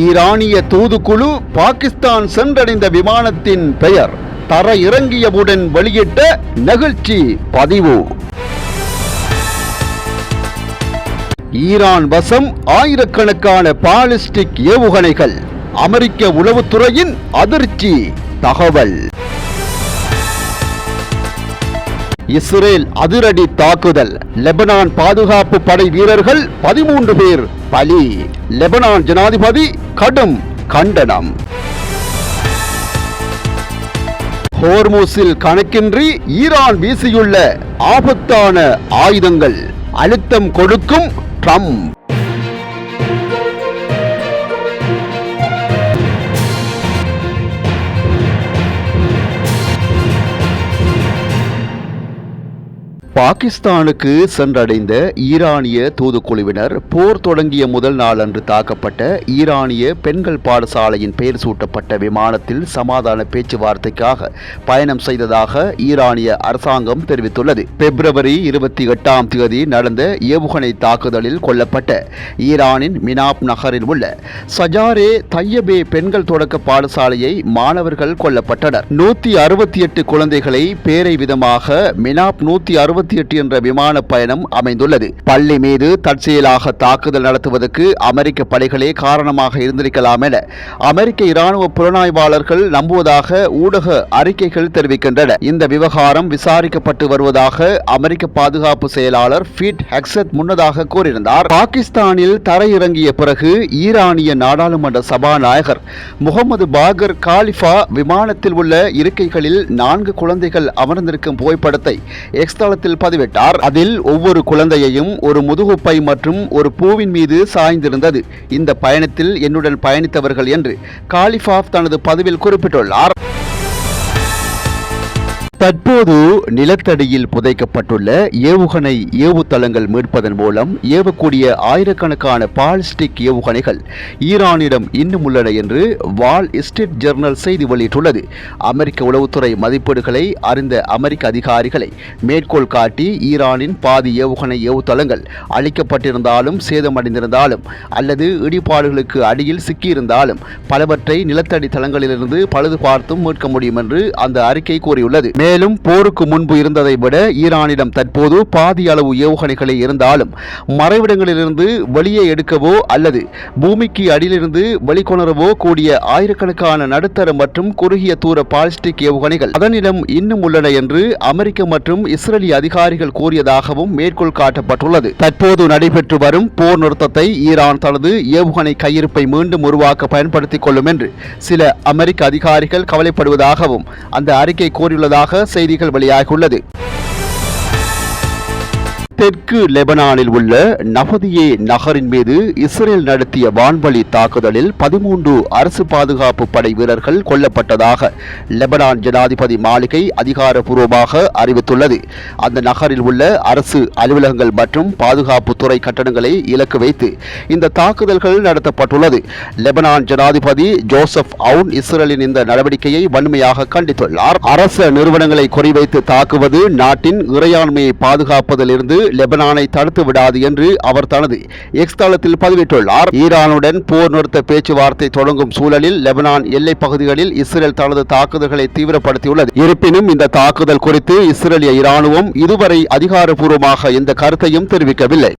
ஈரானிய தூதுக்குழு பாகிஸ்தான் சென்றடைந்த விமானத்தின் பெயர் தர இறங்கியவுடன் வெளியிட்ட நெகிழ்ச்சி பதிவு. ஈரான் வசம் ஆயிரக்கணக்கான பாலிஸ்டிக் ஏவுகணைகள். அமெரிக்க உளவுத்துறையின் அதிர்ச்சி தகவல். இஸ்ரேல் அதிரடி தாக்குதல். லெபனான் பாதுகாப்பு படை வீரர்கள் 13 பேர் பலி. லெபனான் ஜனாதிபதி கடும் கண்டனம். ஹோர்முஸில் கணக்கின்றி ஈரான் வீசியுள்ள ஆபத்தான ஆயுதங்கள். அழுத்தம் கொடுக்கும் ட்ரம்ப். பாகிஸ்தானுக்கு சென்றடைந்த ஈரானிய தூதுக்குழுவினர் போர் தொடங்கிய முதல் நாள் அன்று தாக்கப்பட்ட ஈரானிய பெண்கள் பாடசாலையின் பெயர் சூட்டப்பட்ட விமானத்தில் சமாதான பேச்சுவார்த்தைக்காக பயணம் செய்ததாக ஈரானிய அரசாங்கம் தெரிவித்துள்ளது. பிப்ரவரி 28 நடந்த ஏவுகணை தாக்குதலில் கொல்லப்பட்ட ஈரானின் மினாப் நகரில் உள்ள சஜாரே தையபே பெண்கள் தொடக்க பாடசாலையை மாணவர்கள் கொல்லப்பட்டனர். 168 குழந்தைகளை பேரை விதமாக மினாப் 168 என்ற விமான பயணம் அமைந்துள்ளது. பள்ளி மீது தற்செயலாக தாக்குதல் நடத்துவதற்கு அமெரிக்க படைகளே காரணமாக இருந்திருக்கலாம் என அமெரிக்க இராணுவ புலனாய்வாளர்கள் நம்புவதாக ஊடக அறிக்கைகள் தெரிவிக்கின்றன. இந்த விவகாரம் விசாரிக்கப்பட்டு வருவதாக அமெரிக்க பாதுகாப்பு செயலாளர் பீட் ஹெக்ஸத் முன்னதாக கூறியிருந்தார். பாகிஸ்தானில் தரையிறங்கிய பிறகு ஈரானிய நாடாளுமன்ற சபாநாயகர் முகமது பாகர் காலிஃபா விமானத்தில் உள்ள இருக்கைகளில் 4 குழந்தைகள் அமர்ந்திருக்கும் புகைப்படத்தை எக்ஸ் தளத்தில் பதிவிட்டார். அதில் ஒவ்வொரு குழந்தையையும் ஒரு முதுகுப்பை மற்றும் ஒரு பூவின் மீது சாய்ந்திருந்தது. இந்த பயணத்தில் என்னுடன் பயணித்தவர்கள் என்று காலிஃபா தனது பதிவில் குறிப்பிட்டுள்ளார். தற்போது நிலத்தடியில் புதைக்கப்பட்டுள்ள ஏவுகணை ஏவுதளங்கள் மீட்பதன் மூலம் ஏவக்கூடிய ஆயிரக்கணக்கான பாலிஸ்டிக் ஏவுகணைகள் ஈரானிடம் இன்னும் உள்ளன என்று வால் ஸ்ட்ரீட் ஜர்னல் செய்தி வெளியிட்டுள்ளது. அமெரிக்க உளவுத்துறை மதிப்பீடுகளை அறிந்த அமெரிக்க அதிகாரிகளை மேற்கோள் காட்டி ஈரானின் பாதி ஏவுகணை ஏவுதளங்கள் அழிக்கப்பட்டிருந்தாலும் சேதமடைந்திருந்தாலும் அல்லது இடிபாடுகளுக்கு அடியில் சிக்கியிருந்தாலும் பலவற்றை நிலத்தடி தளங்களிலிருந்து பழுது பார்த்தும் மீட்க முடியும் என்று அந்த அறிக்கை கூறியுள்ளது. மேலும் போருக்கு முன்பு இருந்ததை விட ஈரானிடம் தற்போது பாதி அளவு ஏவுகணைகளை இருந்தாலும் மறைவிடங்களிலிருந்து வெளியே எடுக்கவோ அல்லது பூமிக்கு அடியிலிருந்து வெளிக்கொணரவோ கூடிய ஆயிரக்கணக்கான நடுத்தர மற்றும் குறுகிய தூர பாலிஸ்டிக் ஏவுகணைகள் அதனிடம் இன்னும் உள்ளன என்று அமெரிக்க மற்றும் இஸ்ரேலிய அதிகாரிகள் கூறியதாகவும் மேற்கோள் காட்டப்பட்டுள்ளது. தற்போது நடைபெற்று வரும் போர் நிறுத்தத்தை ஈரான் தனது ஏவுகணை கையிருப்பை மீண்டும் உருவாக்க பயன்படுத்திக் கொள்ளும் என்று சில அமெரிக்க அதிகாரிகள் கவலைப்படுவதாகவும் அந்த அறிக்கை கூறியுள்ளதாக செய்திகள் வெளியாகியுள்ளது. தெற்கு லெபனானில் உள்ள நபதியே நகரின் மீது இஸ்ரேல் நடத்திய வான்வழி தாக்குதலில் 13 அரசு பாதுகாப்பு படை வீரர்கள் கொல்லப்பட்டதாக லெபனான் ஜனாதிபதி மாளிகை அதிகாரப்பூர்வமாக அறிவித்துள்ளது. அந்த நகரில் உள்ள அரசு அலுவலகங்கள் மற்றும் பாதுகாப்பு துறை கட்டடங்களை இலக்கு வைத்து இந்த தாக்குதல்கள் நடத்தப்பட்டுள்ளது. லெபனான் ஜனாதிபதி ஜோசப் அவுன் இஸ்ரேலின் இந்த நடவடிக்கையை வன்மையாக கண்டித்துள்ளார். அரசு நிறுவனங்களை குறிவைத்து தாக்குவது நாட்டின் இறையாண்மையை பாதுகாப்பதில் இருந்து லெபனானை தடுத்து விடாது என்று அவர் தனது எக்ஸ் தளத்தில் பதிவிட்டுள்ளார். ஈரானுடன் போர் நிறுத்த பேச்சுவார்த்தை தொடங்கும் சூழலில் லெபனான் எல்லைப் பகுதிகளில் இஸ்ரேல் தனது தாக்குதல்களை தீவிரப்படுத்தியுள்ளது. இருப்பினும் இந்த தாக்குதல் குறித்து இஸ்ரேலிய இராணுவம் இதுவரை அதிகாரப்பூர்வமாக எந்த கருத்தையும் தெரிவிக்கவில்லை.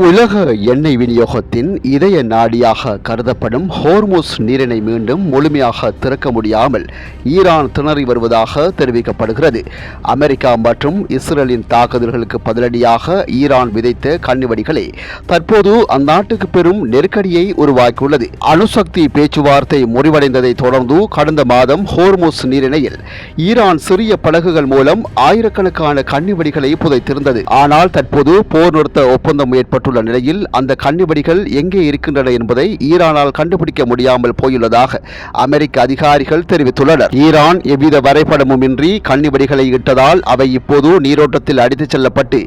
உலக எண்ணெய் விநியோகத்தின் இதய நாடியாக கருதப்படும் ஹோர்முஸ் நீரிணை மீண்டும் முழுமையாக திறக்க முடியாமல் ஈரான் திணறி வருவதாக தெரிவிக்கப்படுகிறது. அமெரிக்கா மற்றும் இஸ்ரேலின் தாக்குதல்களுக்கு பதிலடியாக ஈரான் விதைத்த கண்ணிவடிகளை தற்போது அந்நாட்டுக்கு பெரும் நெருக்கடியை உருவாக்கியுள்ளது. அணுசக்தி பேச்சுவார்த்தை முறிவடைந்ததை தொடர்ந்து கடந்த மாதம் ஹோர்முஸ் நீரிணையில் ஈரான் சிறிய படகுகள் மூலம் ஆயிரக்கணக்கான கண்ணிவடிகளை புதைத்திருந்தது. ஆனால் தற்போது போர் நிறுத்த ஒப்பந்தம் ஏற்பட்டு நிலையில் அந்த கண்ணிவடிகள் எங்கே இருக்கின்றன என்பதை ஈரானால் கண்டுபிடிக்க முடியாமல் போயுள்ளதாக அமெரிக்க அதிகாரிகள் தெரிவித்துள்ளனர். ஈரான் எவ்வித வரைபடமும் இன்றி கண்ணிவடிகளை இட்டதால் அவை இப்போது நீரோட்டத்தில் அடித்துச் செல்லப்பட்டு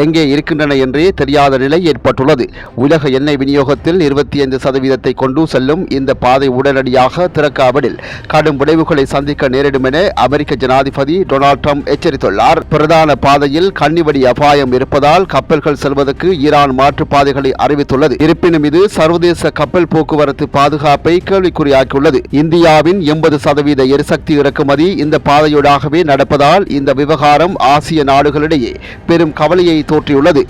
எங்கே இருக்கின்றன என்றே தெரியாத நிலை ஏற்பட்டுள்ளது. உலக எண்ணெய் விநியோகத்தில் 25% கொண்டு செல்லும் இந்த பாதை உடனடியாக திறக்காவிடில் கடும் விளைவுகளை சந்திக்க நேரிடும் என அமெரிக்க ஜனாதிபதி டொனால்ட் ட்ரம்ப் எச்சரித்துள்ளார். பிரதான பாதையில் கண்ணிவடி அபாயம் இருப்பதால் கப்பல்கள் செல்வதற்கு ஈரான் மாற்றுப்பாதைகளை அறிவித்துள்ளது. இருப்பினும் இது சர்வதேச கப்பல் போக்குவரத்து பாதுகாப்பை கேள்விக்குறியாக்கியுள்ளது. இந்தியாவின் 80% எரிசக்தி இறக்குமதி இந்த பாதையூடாகவே நடப்பதால் இந்த விவகாரம் ஆசிய நாடுகளிடையே பெரும் கவலையை தோற்றியுள்ளது.